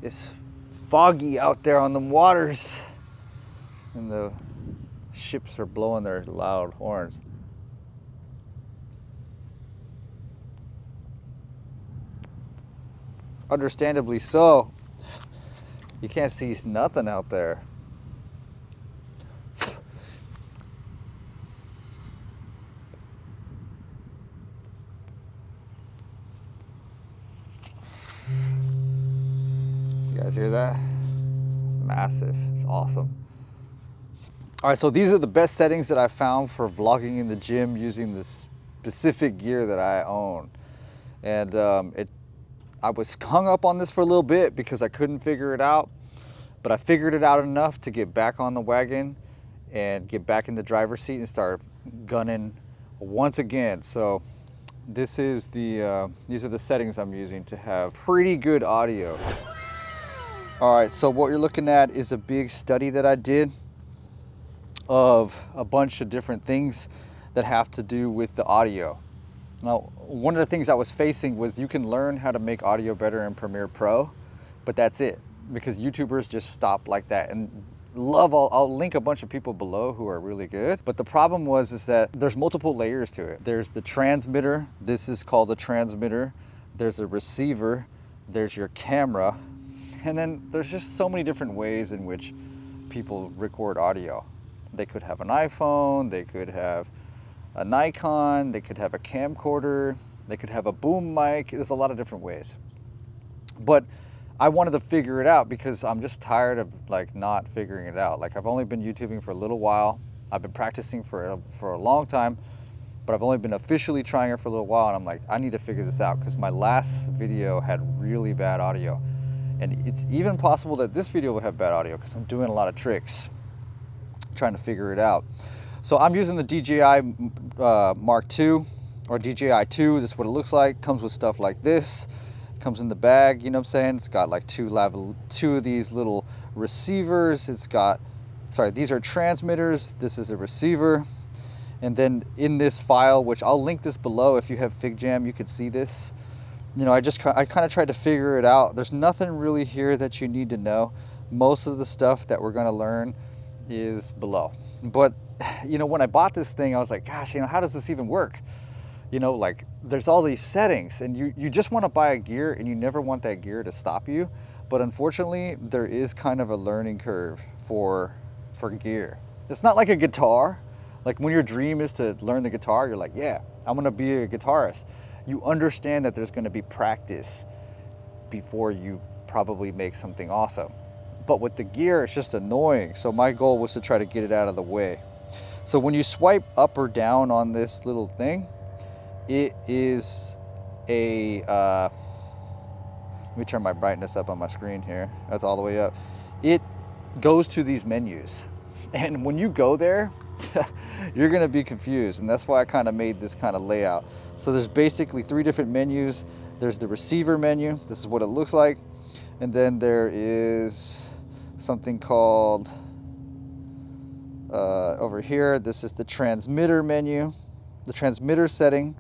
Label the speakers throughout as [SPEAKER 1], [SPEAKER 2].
[SPEAKER 1] It's foggy out there on the waters, and the ships are blowing their loud horns. Understandably so. You can't see nothing out there. You guys hear that? Massive. It's awesome. All right, so these are the best settings that I found for vlogging in the gym using the specific gear that I own. And I was hung up on this for a little bit because I couldn't figure it out, but I figured it out enough to get back on the wagon and get back in the driver's seat and start gunning once again. So this is these are the settings I'm using to have pretty good audio. All right, so what you're looking at is a big study that I did of a bunch of different things that have to do with the audio. Now, one of the things I was facing was you can learn how to make audio better in Premiere Pro, but that's it, because YouTubers just stop like that. And I'll link a bunch of people below who are really good. But the problem is that there's multiple layers to it. There's the transmitter. This is called a transmitter. There's a receiver. There's your camera. And then there's just so many different ways in which people record audio. They could have an iPhone, they could have a Nikon, they could have a camcorder, they could have a boom mic. There's a lot of different ways. But I wanted to figure it out because I'm just tired of like not figuring it out. Like, I've only been YouTubing for a little while. I've been practicing for a long time, but I've only been officially trying it for a little while, and I'm like, I need to figure this out because my last video had really bad audio. And it's even possible that this video will have bad audio because I'm doing a lot of tricks, trying to figure it out. So I'm using the DJI Mark II or DJI 2. This is what it looks like. Comes with stuff like this. Comes in the bag, you know what I'm saying? It's got like two of these little receivers. It's got, sorry, these are transmitters. This is a receiver. And then in this file, which I'll link this below, if you have FigJam, you could see this. You know, I kind of tried to figure it out. There's nothing really here that you need to know. Most of the stuff that we're gonna learn is below. But, you know, when I bought this thing, I was like, gosh, you know, how does this even work? You know, like, there's all these settings, and you just want to buy a gear, and you never want that gear to stop you. But unfortunately, there is kind of a learning curve for gear. It's not like a guitar. Like, when your dream is to learn the guitar, you're like, yeah, I'm gonna be a guitarist. You understand that there's gonna be practice before you probably make something awesome. But with the gear, it's just annoying. So my goal was to try to get it out of the way. So when you swipe up or down on this little thing, it is a, let me turn my brightness up on my screen here. That's all the way up. It goes to these menus. And when you go there, you're gonna be confused. And that's why I kind of made this kind of layout. So there's basically 3 different menus. There's the receiver menu. This is what it looks like. And then there is something called, over here, this is the transmitter menu, the transmitter setting.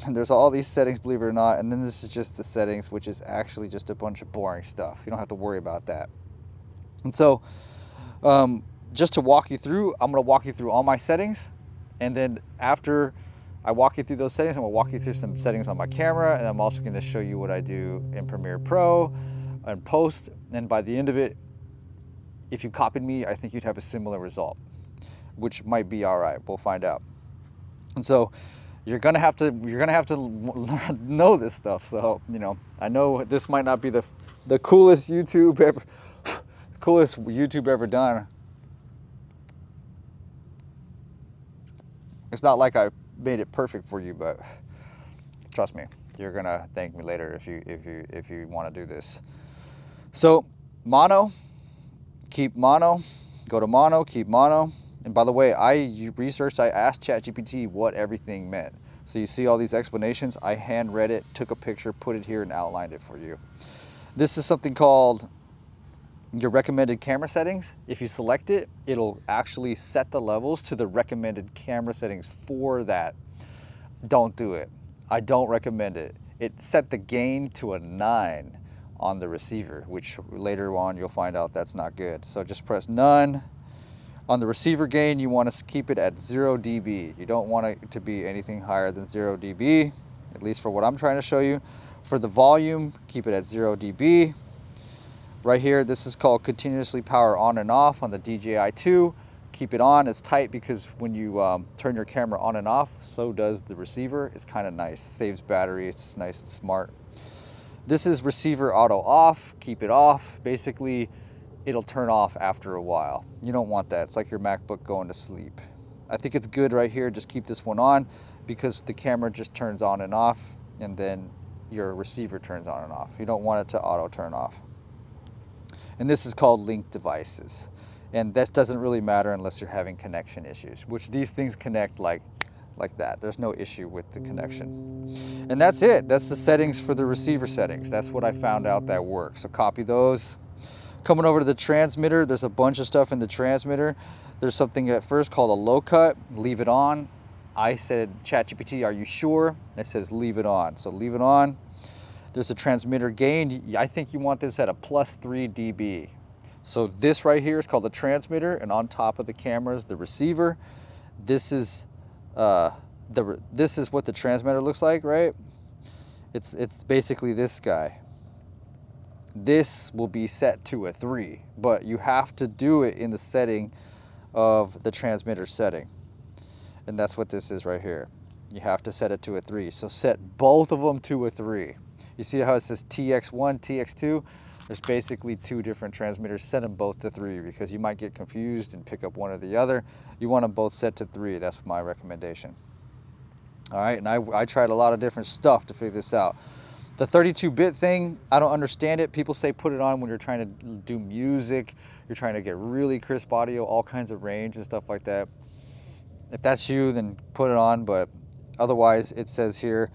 [SPEAKER 1] And there's all these settings, believe it or not. And then this is just the settings, which is actually just a bunch of boring stuff. You don't have to worry about that. And so, just to walk you through, I'm gonna walk you through all my settings. And then after I walk you through those settings, I'm gonna walk you through some settings on my camera. And I'm also gonna show you what I do in Premiere Pro and post. And by the end of it, if you copied me, I think you'd have a similar result, which might be all right. We'll find out. And so you're gonna have to know this stuff. So, you know, I know this might not be the coolest YouTube ever done. It's not like I made it perfect for you, but trust me, you're gonna thank me later if you want to do this. So mono, keep mono, go to mono, keep mono. And by the way, I asked ChatGPT what everything meant. So you see all these explanations, I hand read it, took a picture, put it here, and outlined it for you. This is something called your recommended camera settings. If you select it, it'll actually set the levels to the recommended camera settings for that. Don't do it. I don't recommend it. It set the gain to a 9 on the receiver, which later on you'll find out that's not good. So just press none. On the receiver gain, you want to keep it at 0 dB. You don't want it to be anything higher than 0 dB, at least for what I'm trying to show you. For the volume, keep it at 0 dB. Right here, this is called continuously power on and off on the DJI 2. Keep it on, it's tight because when you turn your camera on and off, so does the receiver. It's kind of nice, saves battery, it's nice and smart. This is receiver auto off, keep it off. Basically, it'll turn off after a while. You don't want that, it's like your MacBook going to sleep. I think it's good right here, just keep this one on because the camera just turns on and off and then your receiver turns on and off. You don't want it to auto turn off. And this is called linked devices. And that doesn't really matter unless you're having connection issues, which these things connect like that. There's no issue with the connection. And that's it. That's the settings for the receiver settings. That's what I found out that works. So copy those. Coming over to the transmitter, there's a bunch of stuff in the transmitter. There's something at first called a low cut. Leave it on. I said, ChatGPT, are you sure? It says leave it on. So leave it on. There's a transmitter gain. I think you want this at a +3 dB. So this right here is called the transmitter, and on top of the camera is the receiver. This is what the transmitter looks like, right? It's basically this guy. This will be set to a 3, but you have to do it in the setting of the transmitter setting. And that's what this is right here. You have to set it to a 3. So set both of them to a 3. You see how it says TX1, TX2? There's basically 2 different transmitters. Set them both to 3 because you might get confused and pick up one or the other. You want them both set to 3. That's my recommendation. All right, and I tried a lot of different stuff to figure this out. The 32-bit thing, I don't understand it. People say put it on when you're trying to do music, you're trying to get really crisp audio, all kinds of range and stuff like that. If that's you, then put it on, but otherwise it says here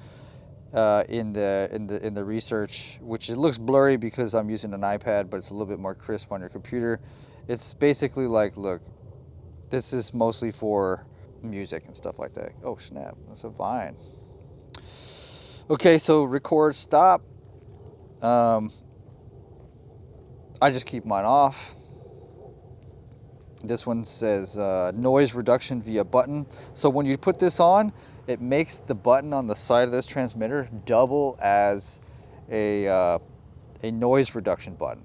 [SPEAKER 1] in the research, which it looks blurry because I'm using an iPad, but it's a little bit more crisp on your computer. It's basically like, look, this is mostly for music and stuff like that. Oh snap, that's a vine. Okay, so record, stop. I just keep mine off. This one says noise reduction via button. So when you put this on, it makes the button on the side of this transmitter double as a noise reduction button.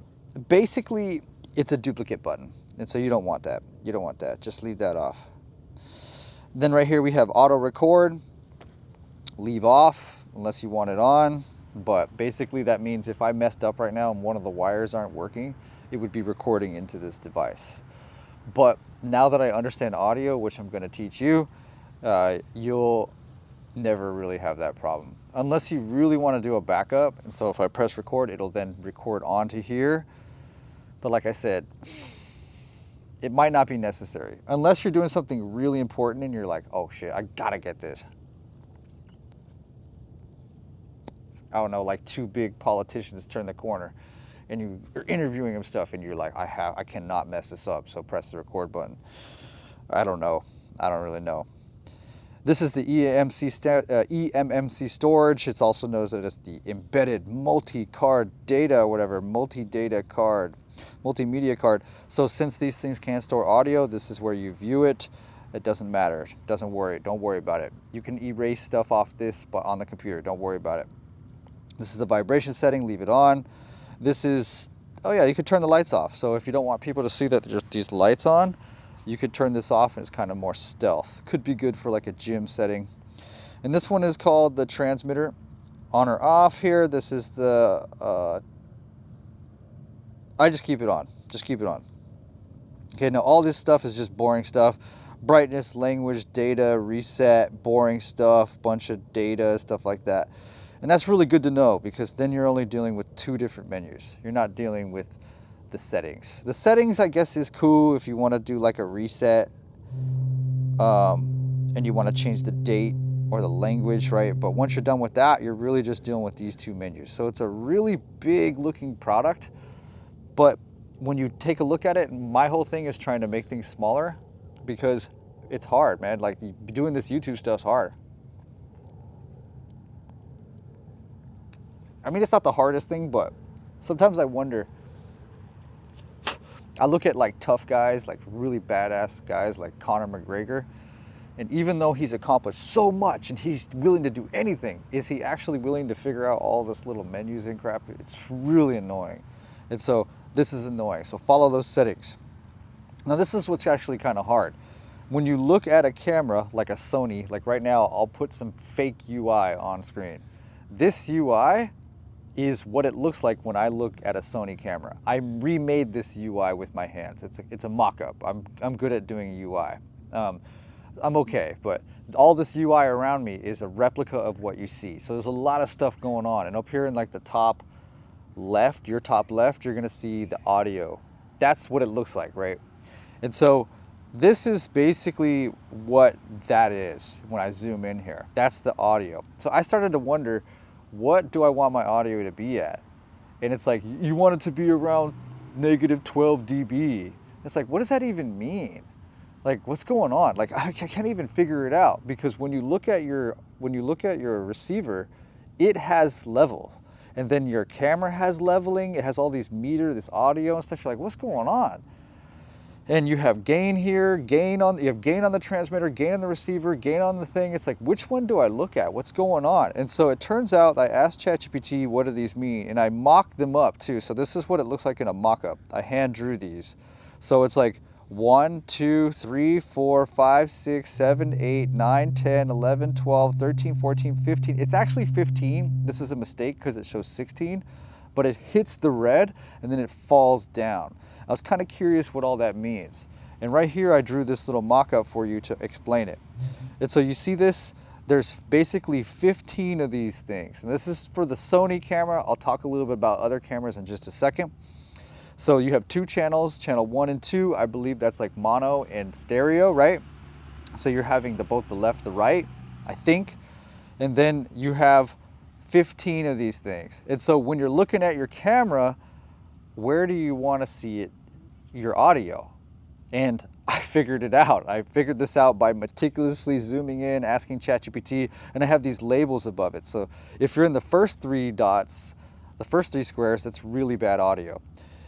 [SPEAKER 1] Basically, it's a duplicate button. And so you don't want that. You don't want that. Just leave that off. Then right here we have auto record. Leave off unless you want it on. But basically that means if I messed up right now and one of the wires aren't working, it would be recording into this device. But now that I understand audio, which I'm going to teach you, you'll never really have that problem. Unless you really want to do a backup. And so if I press record, it'll then record onto here. But like I said, it might not be necessary. Unless you're doing something really important and you're like, oh shit, I gotta get this. I don't know, like 2 big politicians turn the corner and you're interviewing them stuff and you're like, I cannot mess this up, so press the record button. I don't know. I don't really know. This is the eMMC storage. It's also known as the embedded multi-card data, whatever, multi-data card, multimedia card. So since these things can't store audio, this is where you view it. It doesn't matter. Don't worry about it. You can erase stuff off this, but on the computer, don't worry about it. This is the vibration setting, leave it on. This is, oh yeah, you could turn the lights off. So if you don't want people to see that there's these lights on, you could turn this off and it's kind of more stealth. Could be good for like a gym setting. And this one is called the transmitter. On or off here, this is the, I just keep it on, just keep it on. Okay, now all this stuff is just boring stuff. Brightness, language, data, reset, boring stuff, bunch of data, stuff like that. And that's really good to know because then you're only dealing with 2 different menus. You're not dealing with the settings. The settings, I guess, is cool if you want to do like a reset and you want to change the date or the language, right? But once you're done with that, you're really just dealing with these 2 menus. So it's a really big looking product, but when you take a look at it, my whole thing is trying to make things smaller because it's hard, man. Like doing this YouTube stuff's hard. I mean, it's not the hardest thing, but Sometimes I wonder, I look at like tough guys, like really badass guys like Conor McGregor, and even though he's accomplished so much and he's willing to do anything, is he actually willing to figure out all this little menus and crap? It's really annoying. And so this is annoying. So follow those settings. Now this is what's actually kind of hard. When you look at a camera like a Sony, like right now, I'll put some fake UI on screen. This UI is what it looks like when I look at a Sony camera. I remade this UI with my hands. It's a mock-up. I'm good at doing UI. I'm okay, but all this UI around me is a replica of what you see. So there's a lot of stuff going on. And up here in like the top left, your top left, you're gonna see the audio. That's what it looks like, right? And so this is basically what that is when I zoom in here. That's the audio. So I started to wonder, what do I want my audio to be at? And it's like, you want it to be around -12 dB. It's like, what does that even mean? Like, what's going on? Like, I can't even figure it out, because when you look at your receiver, it has level, and then your camera has leveling. It has all these meter, this audio and stuff. You're like, what's going on? And you have gain here, you have gain on the transmitter, gain on the receiver, gain on the thing. It's like, which one do I look at? What's going on? And so it turns out I asked ChatGPT, what do these mean? And I mocked them up too. So this is what it looks like in a mock-up. I hand drew these. So it's like 1, 2, 3, 4, 5, 6, 7, 8, 9, 10, 11, 12, 13, 14, 15. It's actually 15. This is a mistake because it shows 16, but it hits the red and then it falls down. I was kind of curious what all that means. And right here, I drew this little mock-up for you to explain it. And so you see this, there's basically 15 of these things. And this is for the Sony camera. I'll talk a little bit about other cameras in just a second. So you have 2 channels, channel 1 and 2. I believe that's like mono and stereo, right? So you're having both the left, the right, I think. And then you have 15 of these things. And so when you're looking at your camera, where do you want to see it, your audio? And I figured it out. I figured this out by meticulously zooming in, asking ChatGPT, and I have these labels above it. So if you're in the first 3 dots, the first 3 squares, that's really bad audio.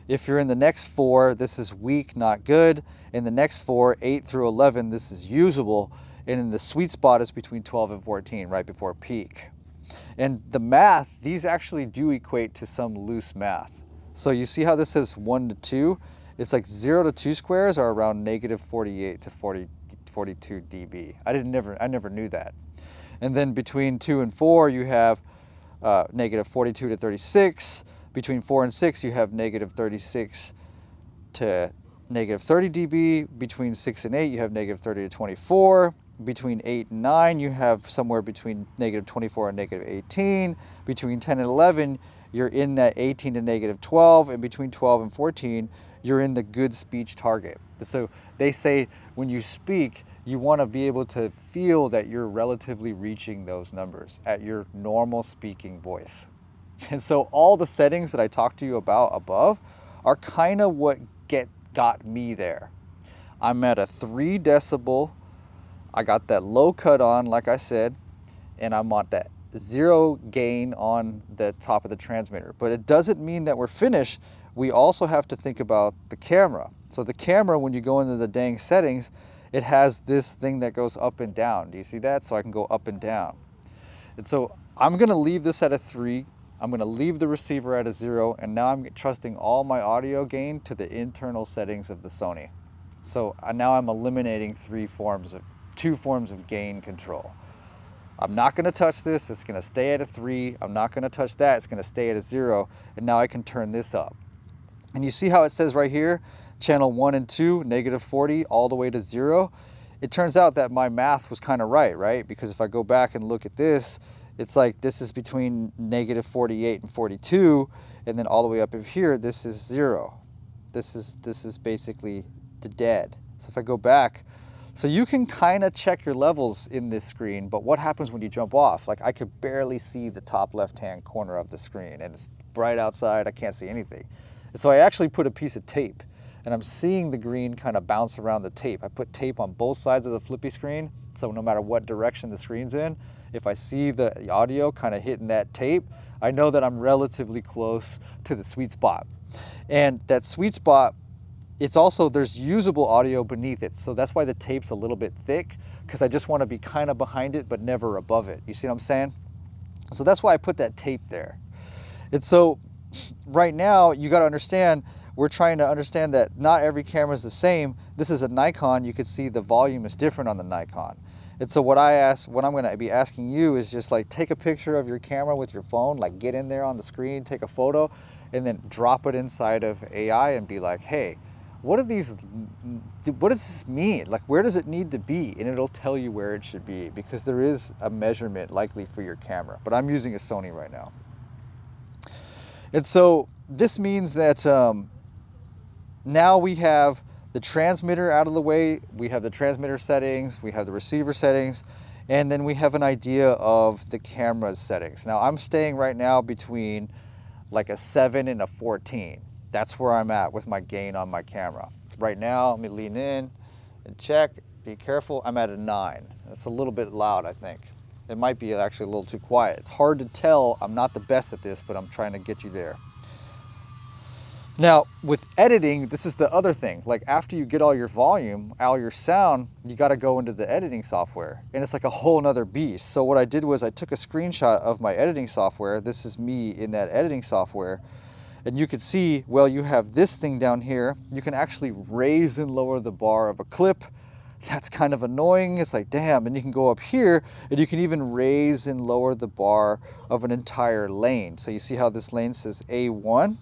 [SPEAKER 1] If you're in the next 4, this is weak, not good. In the next 4, 8 through 11, this is usable. And in the sweet spot is between 12 and 14, right before peak. And the math, these actually do equate to some loose math. So you see how this says 1 to 2? It's like 0 to 2 squares are around -48 to 42 dB. I never knew that. And then between 2 and 4, you have -42 to 36. Between 4 and 6, you have -36 to -30 dB. Between 6 and 8, you have -30 to 24. Between 8 and 9, you have somewhere between -24 and -18. Between 10 and 11, you're in that 18 to -12, and between 12 and 14, you're in the good speech target. So they say when you speak, you want to be able to feel that you're relatively reaching those numbers at your normal speaking voice. And so all the settings that I talked to you about above are kind of what got me there. I'm at a 3 decibel. I got that low cut on, like I said, and I'm on that 0 gain on the top of the transmitter. But it doesn't mean that we're finished. We also have to think about the camera. So the camera, when you go into the dang settings, it has this thing that goes up and down. Do you see that? So I can go up and down. And so I'm gonna leave this at a 3. I'm gonna leave the receiver at a 0, and now I'm trusting all my audio gain to the internal settings of the Sony. So now I'm eliminating 2 forms of gain control. I'm not gonna touch this, it's gonna stay at a 3. I'm not gonna touch that, it's gonna stay at a 0, and now I can turn this up. And you see how it says right here, channel 1 and 2, -40 all the way to 0. It turns out that my math was kind of right? Because if I go back and look at this, it's like this is between -48 and 42, and then all the way up here, this is 0. This is basically the dead. So if I go back, so you can kind of check your levels in this screen, but what happens when you jump off? Like I could barely see the top left-hand corner of the screen, and it's bright outside, I can't see anything. And so I actually put a piece of tape, and I'm seeing the green kind of bounce around the tape. I put tape on both sides of the flippy screen, so no matter what direction the screen's in, if I see the audio kind of hitting that tape, I know that I'm relatively close to the sweet spot. And that sweet spot, it's also, there's usable audio beneath it. So that's why the tape's a little bit thick, because I just want to be kind of behind it, but never above it. You see what I'm saying? So that's why I put that tape there. And so right now, you got to understand, we're trying to understand that not every camera is the same. This is a Nikon. You can see the volume is different on the Nikon. And so what I'm going to be asking you is just like take a picture of your camera with your phone, like get in there on the screen, take a photo, and then drop it inside of AI and be like, hey, what does this mean? Like, where does it need to be? And it'll tell you where it should be, because there is a measurement likely for your camera. But I'm using a Sony right now. And so this means that now we have the transmitter out of the way, we have the transmitter settings, we have the receiver settings, and then we have an idea of the camera's settings. Now I'm staying right now between like a 7 and a 14. That's where I'm at with my gain on my camera. Right now, let me lean in and check, be careful, I'm at a 9. That's a little bit loud, I think. It might be actually a little too quiet. It's hard to tell, I'm not the best at this, but I'm trying to get you there. Now, with editing, this is the other thing. Like after you get all your volume, all your sound, you gotta go into the editing software. And it's like a whole nother beast. So what I did was I took a screenshot of my editing software. This is me in that editing software. And you can see, well, you have this thing down here. You can actually raise and lower the bar of a clip. That's kind of annoying. It's like, damn. And you can go up here and you can even raise and lower the bar of an entire lane. So you see how this lane says A1?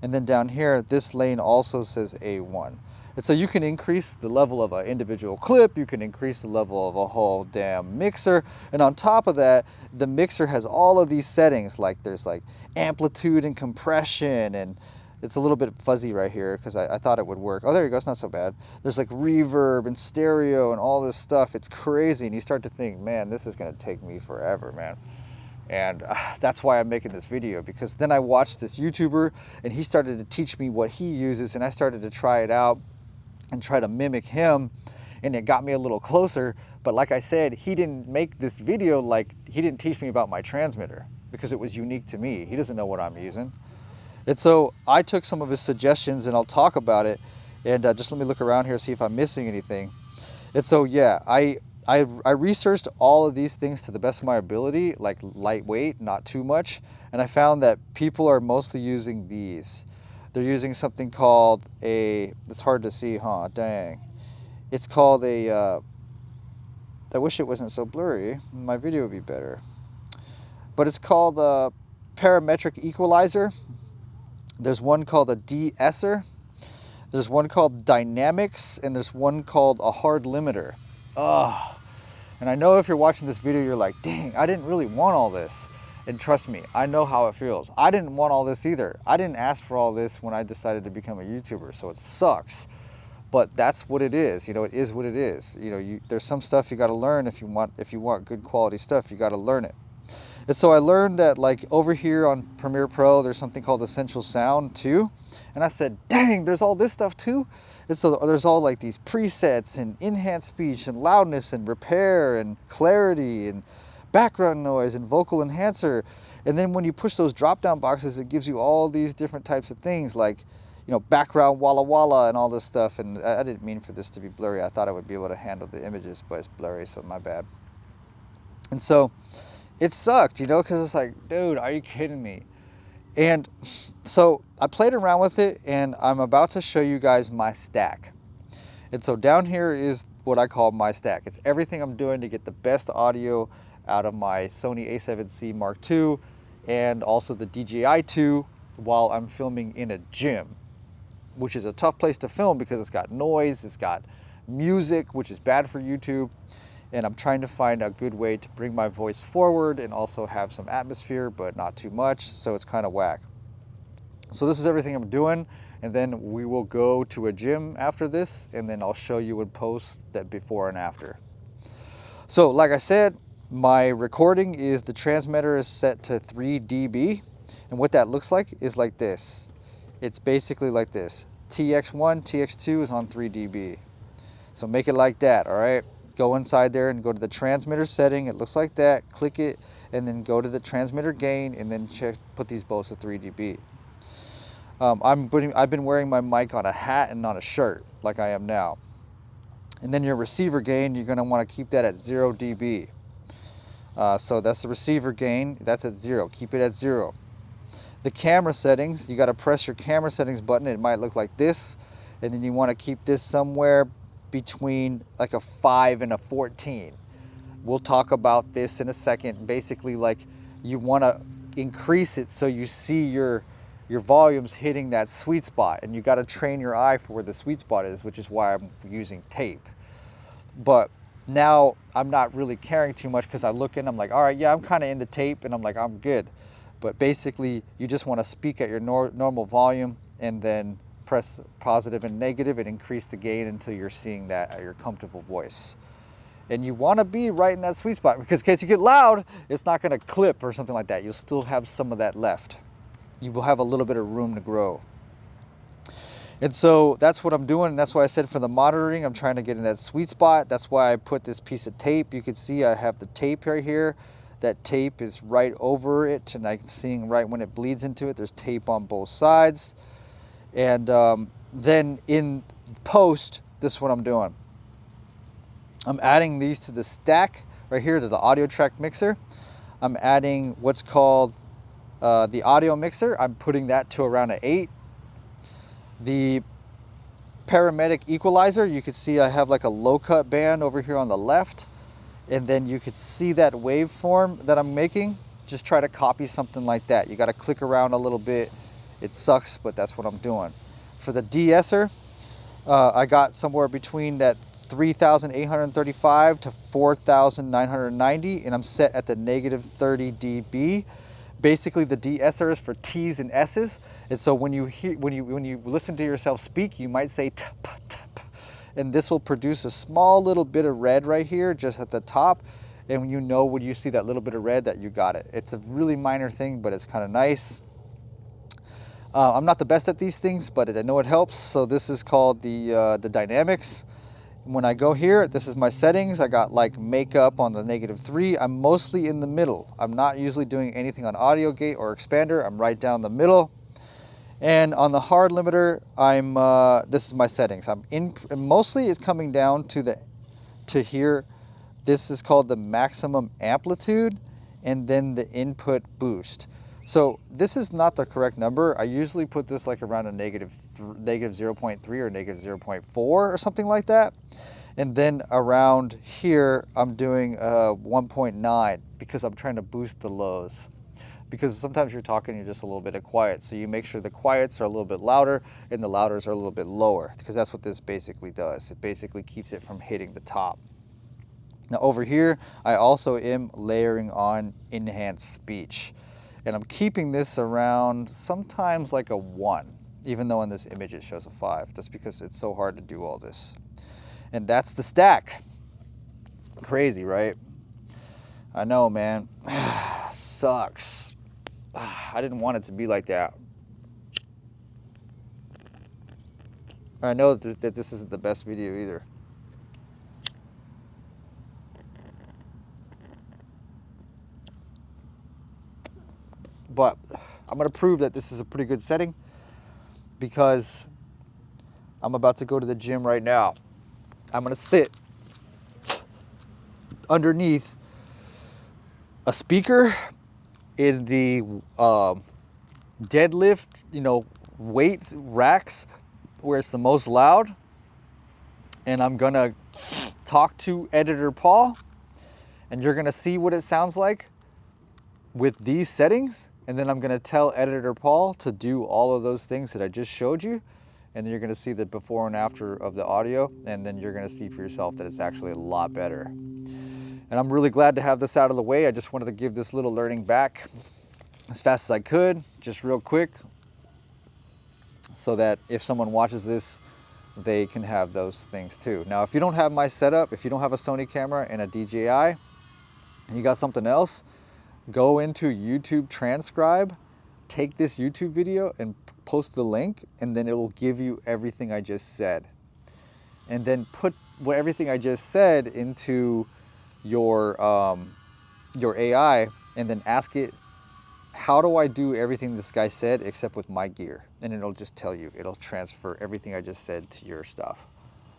[SPEAKER 1] And then down here, this lane also says A1. And so you can increase the level of an individual clip, you can increase the level of a whole damn mixer, and on top of that, the mixer has all of these settings, like there's like amplitude and compression, and it's a little bit fuzzy right here because I thought it would work. Oh, there you go, it's not so bad. There's like reverb and stereo and all this stuff. It's crazy, and you start to think, man, this is gonna take me forever, man. And that's why I'm making this video, because then I watched this YouTuber and he started to teach me what he uses, and I started to try it out and try to mimic him, and it got me a little closer. But like I said, he didn't make this video, like he didn't teach me about my transmitter because it was unique to me. He doesn't know what I'm using. And so I took some of his suggestions and I'll talk about it. And just let me look around here, see if I'm missing anything. And so yeah, I researched all of these things to the best of my ability, like lightweight, not too much. And I found that people are mostly using these. They're using something called it's hard to see, huh? Dang. It's called I wish it wasn't so blurry. My video would be better. But it's called a parametric equalizer. There's one called a De-Esser. There's one called dynamics, and there's one called a hard limiter. Ugh. And I know if you're watching this video, you're like, dang, I didn't really want all this. And trust me, I know how it feels. I didn't want all this either. I didn't ask for all this when I decided to become a YouTuber, so it sucks. But that's what it is. You know, it is what it is. You know, there's some stuff you got to learn if you want good quality stuff. You got to learn it. And so I learned that, like, over here on Premiere Pro, there's something called Essential Sound too. And I said, dang, there's all this stuff too. And so there's all like these presets and enhanced speech and loudness and repair and clarity and background noise and vocal enhancer. And then when you push those drop down boxes, it gives you all these different types of things, like, you know, background walla walla and all this stuff. And I didn't mean for this to be blurry. I thought I would be able to handle the images, but it's blurry, so my bad. And so it sucked, you know, because it's like, dude, are you kidding me? And so I played around with it, and I'm about to show you guys my stack. And so down here is what I call my stack. It's everything I'm doing to get the best audio out of my Sony A7C Mark II and also the DJI 2 while I'm filming in a gym, which is a tough place to film because it's got noise, it's got music, which is bad for YouTube. And I'm trying to find a good way to bring my voice forward and also have some atmosphere, but not too much, so it's kind of whack. So this is everything I'm doing, and then we will go to a gym after this, and then I'll show you in post that before and after. So like I said, my recording is the transmitter is set to 3 dB, and what that looks like is like this. It's basically like this. TX1, TX2 is on 3 dB. So make it like that, all right? go inside there and go to the transmitter setting. It looks like that. Click it, and then go to the transmitter gain, and then put these both to 3 dB. I've been wearing my mic on a hat and on a shirt, like I am now. And then your receiver gain, you're going to want to keep that at 0 dB. So that's the receiver gain. That's at 0. Keep it at 0. The camera settings, you got to press your camera settings button. It might look like this. And then you want to keep this somewhere between like a 5 and a 14. We'll talk about this in a second. Basically, like, you want to increase it so you see your volumes hitting that sweet spot, and you got to train your eye for where the sweet spot is, which is why I'm using tape. But now I'm not really caring too much, because I look in, I'm like, all right, yeah, I'm kind of in the tape, and I'm like, I'm good. But basically, you just want to speak at your normal volume, and then press positive and negative and increase the gain until you're seeing that at your comfortable voice. And you want to be right in that sweet spot, because in case you get loud, it's not going to clip or something like that. You'll still have some of that left. You will have a little bit of room to grow. And so that's what I'm doing. And that's why I said for the monitoring, I'm trying to get in that sweet spot. That's why I put this piece of tape. You can see I have the tape right here. That tape is right over it, and I'm seeing right when it bleeds into it, there's tape on both sides. And then in post, this is what I'm doing. I'm adding these to the stack right here, to the audio track mixer. I'm adding what's called the audio mixer. I'm putting that to around an 8. The Parametric equalizer, you can see I have like a low cut band over here on the left, and then you could see that waveform that I'm making. Just try to copy something like that. You got to click around a little bit. It sucks, but that's what I'm doing. For the De-Esser, I got somewhere between that 3,835 to 4,990, and I'm set at the negative 30 dB. Basically, the De-Esser is for T's and S's, and so when you listen to yourself speak, you might say tp, tp, and this will produce a small little bit of red right here, just at the top. And when you see that little bit of red, that you got it. It's a really minor thing, but it's kind of nice. I'm not the best at these things, but I know it helps. So this is called the dynamics. When I go here, this is my settings. I got like makeup on the -3. I'm mostly in the middle. I'm not usually doing anything on audio gate or expander. I'm right down the middle. And on the hard limiter, this is my settings. Mostly it's coming down to here. This is called the maximum amplitude, and then the input boost. So this is not the correct number. I usually put this like around a negative 0.3 or negative 0.4 or something like that. And then around here, I'm doing 1.9 because I'm trying to boost the lows. Because sometimes you're talking, you're just a little bit of quiet. So you make sure the quiets are a little bit louder and the louders are a little bit lower, because that's what this basically does. It basically keeps it from hitting the top. Now over here, I also am layering on enhanced speech. And I'm keeping this around sometimes like a 1, even though in this image it shows a 5. That's because it's so hard to do all this. And that's the stack. Crazy, right? I know, man. Sucks. I didn't want it to be like that. I know that this isn't the best video either. But I'm going to prove that this is a pretty good setting, because I'm about to go to the gym right now. I'm going to sit underneath a speaker in the deadlift, weight racks where it's the most loud. And I'm going to talk to Editor Paul, and you're going to see what it sounds like with these settings. And then I'm going to tell Editor Paul to do all of those things that I just showed you. And then you're going to see the before and after of the audio. And then you're going to see for yourself that it's actually a lot better. And I'm really glad to have this out of the way. I just wanted to give this little learning back as fast as I could, just real quick, so that if someone watches this, they can have those things too. Now, if you don't have my setup, if you don't have a Sony camera and a DJI, and you got something else, go into YouTube Transcribe, take this YouTube video and post the link, and then it will give you everything I just said. And then put everything I just said into your AI, and then ask it, how do I do everything this guy said except with my gear? And it'll just tell you, it'll transfer everything I just said to your stuff.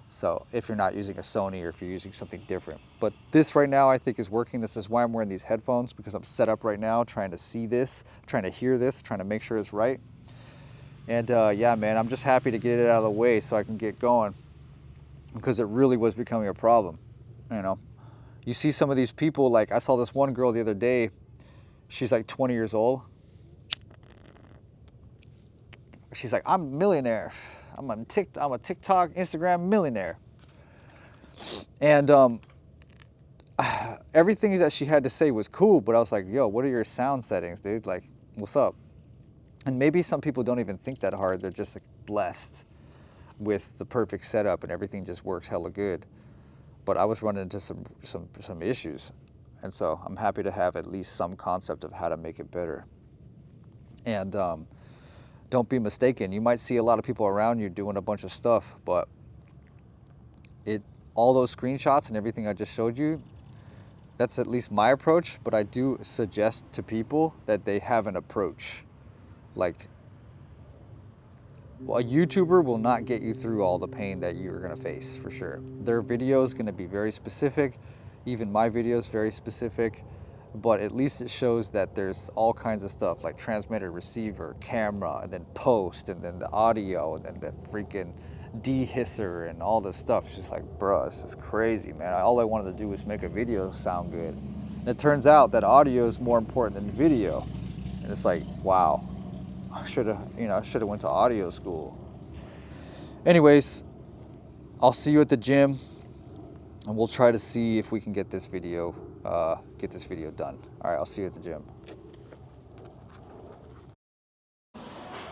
[SPEAKER 1] So if you're not using a Sony or if you're using something different. But this right now I think is working. This is why I'm wearing these headphones, because I'm set up right now trying to see this, trying to hear this, trying to make sure it's right. And yeah, man, I'm just happy to get it out of the way so I can get going, because it really was becoming a problem. You know, you see some of these people, like I saw this one girl the other day, she's like 20 years old. She's like, I'm a millionaire. I'm a TikTok, Instagram millionaire. And everything that she had to say was cool, but I was like, yo, what are your sound settings, dude? Like, what's up? And maybe some people don't even think that hard. They're just like blessed with the perfect setup and everything just works hella good. But I was running into some issues. And so I'm happy to have at least some concept of how to make it better. And don't be mistaken. You might see a lot of people around you doing a bunch of stuff, but all those screenshots and everything I just showed you, that's at least my approach. But I do suggest to people that they have an approach. Like, well, a YouTuber will not get you through all the pain that you're gonna face, for sure. Their video is gonna be very specific. Even my video is very specific, but at least it shows that there's all kinds of stuff like transmitter, receiver, camera, and then post, and then the audio, and then the freaking De-Esser and all this stuff. It's just like, bruh, this is crazy, man. All I wanted to do was make a video sound good. And it turns out that audio is more important than video. And it's like, wow, I should have went to audio school. Anyways, I'll see you at the gym, and we'll try to see if we can get this video done. All right, I'll see you at the gym.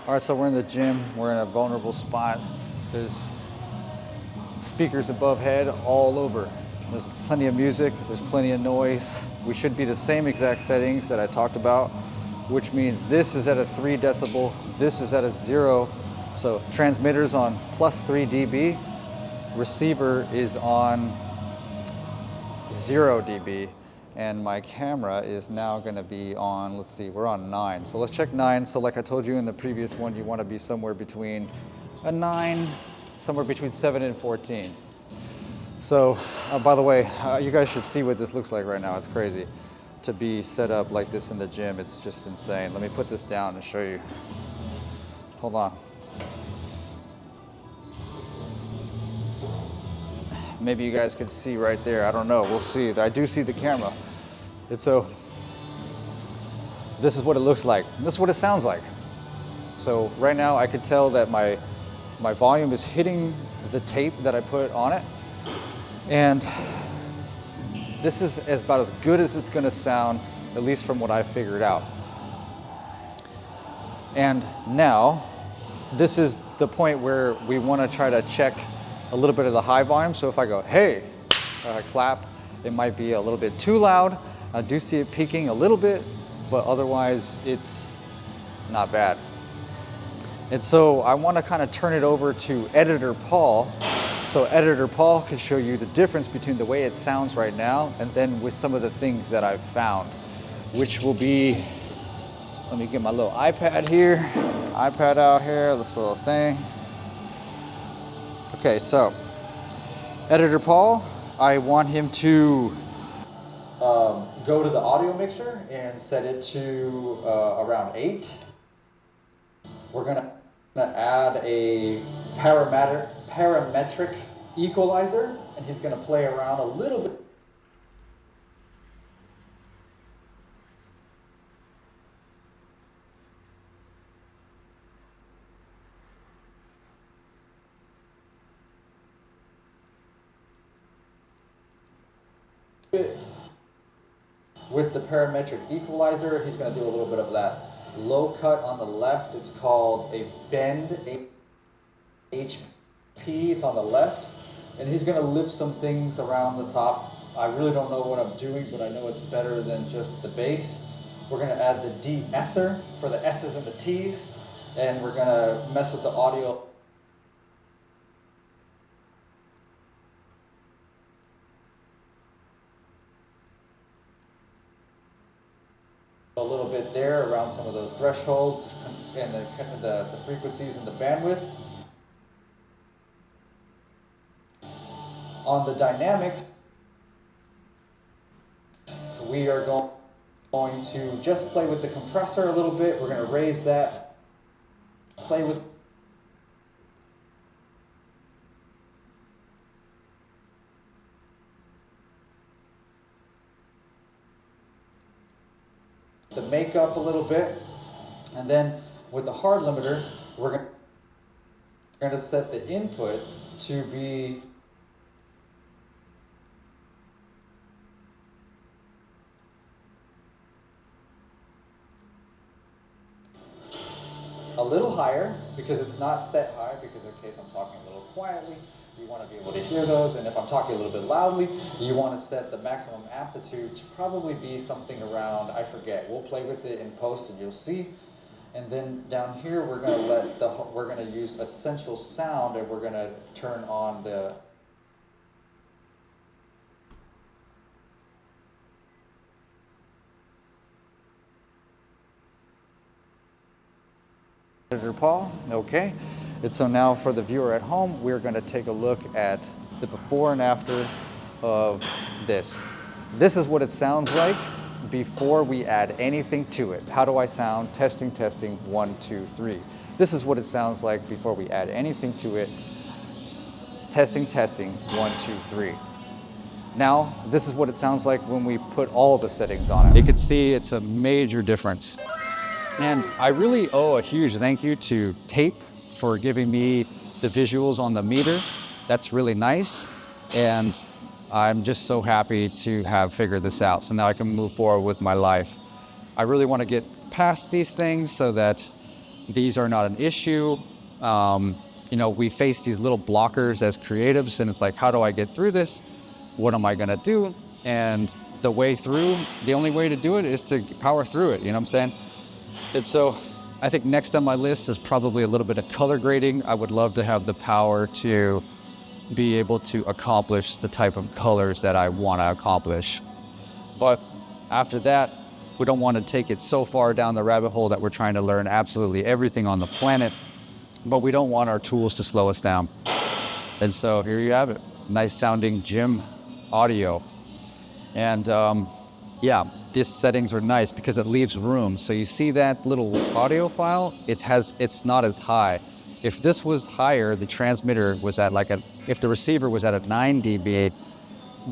[SPEAKER 1] All right, so we're in the gym. We're in a vulnerable spot. There's speakers above head all over. There's plenty of music. There's plenty of noise. We should be the same exact settings that I talked about, which means this is at a 3 decibel. This is at a 0. So transmitter's on +3 dB. Receiver is on 0 dB. And my camera is now gonna be on, let's see, we're on 9. So let's check 9. So like I told you in the previous one, you wanna be somewhere between a 9, somewhere between 7 and 14. So, by the way, you guys should see what this looks like right now. It's crazy to be set up like this in the gym. It's just insane. Let me put this down and show you. Hold on. Maybe you guys can see right there. I don't know, we'll see. I do see the camera. And so, this is what it looks like. This is what it sounds like. So right now I could tell that my volume is hitting the tape that I put on it. And this is about as good as it's gonna sound, at least from what I figured out. And now, this is the point where we wanna try to check a little bit of the high volume. So if I go, hey, clap, it might be a little bit too loud. I do see it peaking a little bit, but otherwise it's not bad. And so I want to kind of turn it over to Editor Paul. So Editor Paul can show you the difference between the way it sounds right now and then with some of the things that I've found, which will be, let me get my little iPad here, iPad out here, this little thing. Okay, so Editor Paul, I want him to go to the audio mixer and set it to around 8. We're gonna add a parametric equalizer, and he's gonna play around a little bit. With the parametric equalizer, he's going to do a little bit of that low cut on the left. It's called a bend HP. It's on the left, and he's going to lift some things around the top. I really don't know what I'm doing, but I know it's better than just the bass. We're going to add the De-Esser for the S's and the T's, and we're going to mess with the audio around some of those thresholds and the frequencies and the bandwidth. On the dynamics, we are going to just play with the compressor a little bit. We're going to raise that, play with the makeup a little bit, and then with the hard limiter, we're going to set the input to be a little higher, because it's not set high, because in case I'm talking a little quietly, you want to be able to hear those, and if I'm talking a little bit loudly, you want to set the maximum amplitude to probably be something around, I forget, we'll play with it in post and you'll see. And then down here we're going to we're going to use essential sound, and we're going to turn on the Paul. Okay, and so now for the viewer at home, we're going to take a look at the before and after of this. This is what it sounds like before we add anything to it. How do I sound? Testing, testing, 1, 2, 3. This is what it sounds like before we add anything to it. Testing, testing, 1, 2, 3. Now, this is what it sounds like when we put all the settings on it. You can see it's a major difference. And I really owe a huge thank you to Tape for giving me the visuals on the meter. That's really nice. And I'm just so happy to have figured this out. So now I can move forward with my life. I really want to get past these things so that these are not an issue. You know, we face these little blockers as creatives, and it's like, how do I get through this? What am I going to do? And the way through, the only way to do it is to power through it. You know what I'm saying? And so I think next on my list is probably a little bit of color grading. I would love to have the power to be able to accomplish the type of colors that I want to accomplish. But after that, we don't want to take it so far down the rabbit hole that we're trying to learn absolutely everything on the planet, but we don't want our tools to slow us down. And so here you have it. Nice sounding gym audio. And yeah, these settings are nice because it leaves room. So you see that little audio file? It's not as high. If this was higher, the transmitter was at if the receiver was at a 9 dB,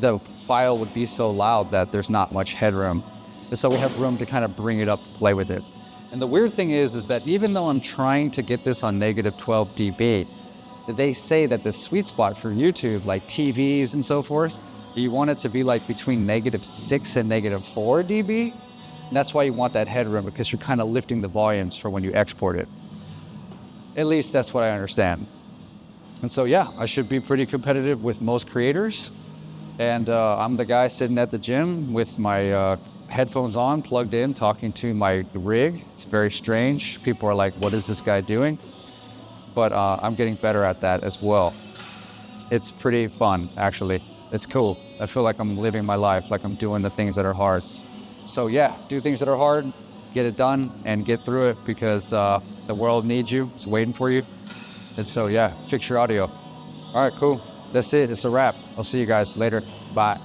[SPEAKER 1] the file would be so loud that there's not much headroom. And so we have room to kind of bring it up, play with it. And the weird thing is that even though I'm trying to get this on negative 12 dB, they say that the sweet spot for YouTube, like TVs and so forth, you want it to be like between negative 6 and negative 4 dB. And that's why you want that headroom, because you're kind of lifting the volumes for when you export it. At least that's what I understand. And so yeah, I should be pretty competitive with most creators. And I'm the guy sitting at the gym with my headphones on, plugged in, talking to my rig. It's very strange. People are like, what is this guy doing? But I'm getting better at that as well. It's pretty fun, actually. It's cool. I feel like I'm living my life, like I'm doing the things that are hard. So yeah, do things that are hard, get it done, and get through it, because the world needs you. It's waiting for you. And so yeah, fix your audio. All right, cool. That's it. It's a wrap. I'll see you guys later. Bye.